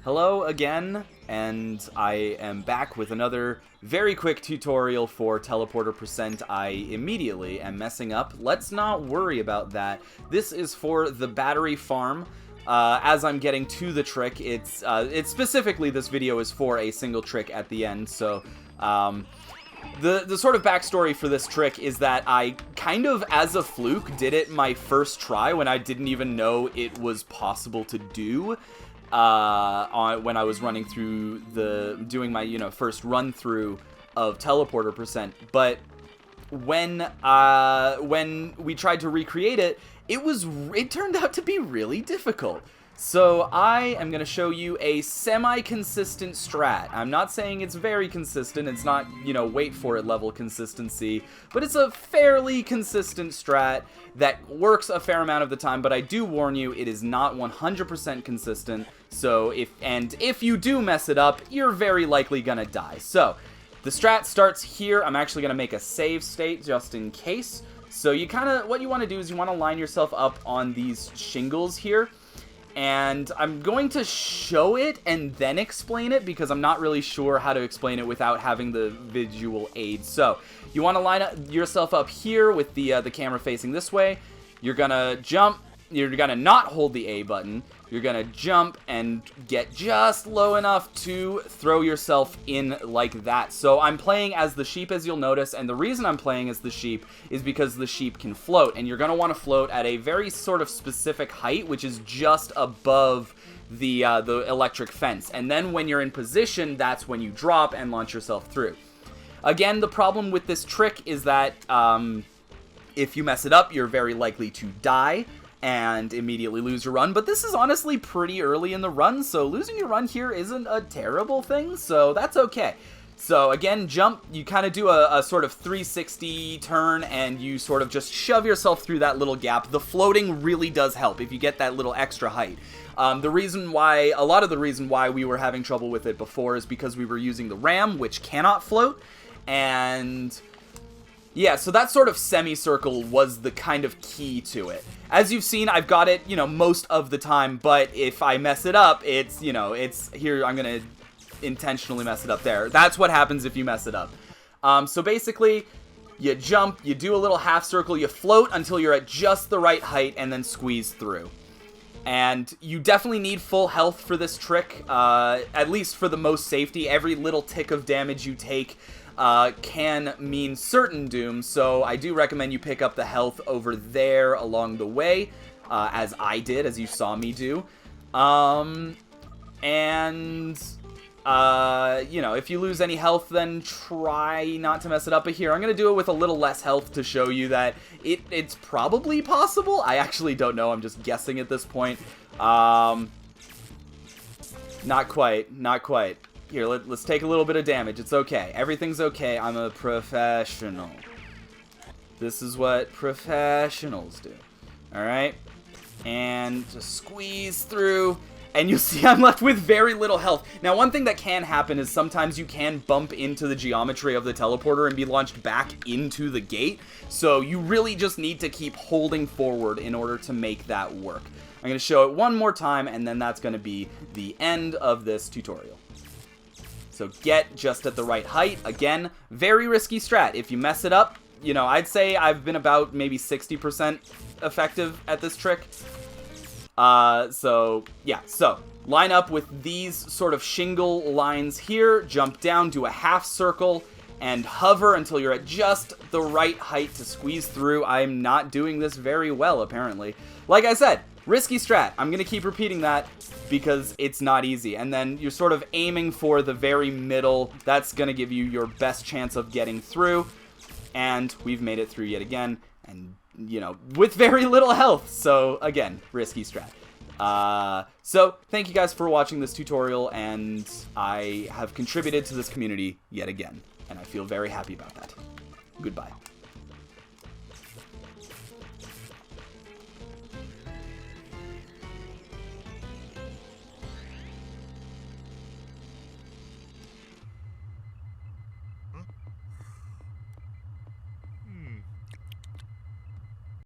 Hello again, and I am back with another very quick tutorial for teleporter percent. I immediately am messing up. Let's not worry about that. This is for the battery farm. As I'm getting to the trick, it's specifically, this video is for a single trick at the end, so the sort of backstory for this trick is that I kind of, as a fluke, did it my first try when I didn't even know it was possible to do. When I was running through doing my, first run through of teleporter percent. But when we tried to recreate it, it turned out to be really difficult. So I am going to show you a semi-consistent strat. I'm not saying it's very consistent. It's not, wait for it level consistency, but it's a fairly consistent strat that works a fair amount of the time. But I do warn you, it is not 100% consistent. So if you do mess it up, you're very likely going to die. So the strat starts here. I'm actually going to make a save state just in case. So what you want to do is you want to line yourself up on these shingles here. And I'm going to show it and then explain it because I'm not really sure how to explain it without having the visual aid. So you want to line yourself up here with the camera facing this way. You're gonna jump. You're gonna not hold the A button. You're gonna jump and get just low enough to throw yourself in like that. So I'm playing as the sheep, as you'll notice, and the reason I'm playing as the sheep is because the sheep can float, and you're gonna want to float at a very sort of specific height, which is just above the electric fence. And then when you're in position, that's when you drop and launch yourself through. Again, the problem with this trick is that if you mess it up, you're very likely to die and immediately lose your run, but this is honestly pretty early in the run, so losing your run here isn't a terrible thing, so that's okay. So again, jump, you kind of do a sort of 360 turn, and you sort of just shove yourself through that little gap. The floating really does help if you get that little extra height. A lot of the reason why we were having trouble with it before is because we were using the ram, which cannot float, and yeah, so that sort of semicircle was the kind of key to it. As you've seen, I've got it, most of the time, but if I mess it up, it's here, I'm going to intentionally mess it up there. That's what happens if you mess it up. So basically, you jump, you do a little half circle, you float until you're at just the right height, and then squeeze through. And you definitely need full health for this trick, at least for the most safety. Every little tick of damage you take can mean certain doom, so I do recommend you pick up the health over there along the way, as I did, as you saw me do. If you lose any health, then try not to mess it up. But here, I'm going to do it with a little less health to show you that it's probably possible. I actually don't know. I'm just guessing at this point. Not quite. Here, let's take a little bit of damage. It's okay. Everything's okay. I'm a professional. This is what professionals do. Alright? And just squeeze through. And you'll see I'm left with very little health. Now, one thing that can happen is sometimes you can bump into the geometry of the teleporter and be launched back into the gate. So you really just need to keep holding forward in order to make that work. I'm going to show it one more time, and then that's going to be the end of this tutorial. So get just at the right height. Again, very risky strat. If you mess it up, I'd say I've been about maybe 60% effective at this trick. So line up with these sort of shingle lines here, jump down, do a half circle, and hover until you're at just the right height to squeeze through. I'm not doing this very well, apparently. Like I said, risky strat. I'm going to keep repeating that because it's not easy. And then you're sort of aiming for the very middle. That's going to give you your best chance of getting through. And we've made it through yet again. And, with very little health. So, again, risky strat. So, thank you guys for watching this tutorial. And I have contributed to this community yet again. And I feel very happy about that. Goodbye.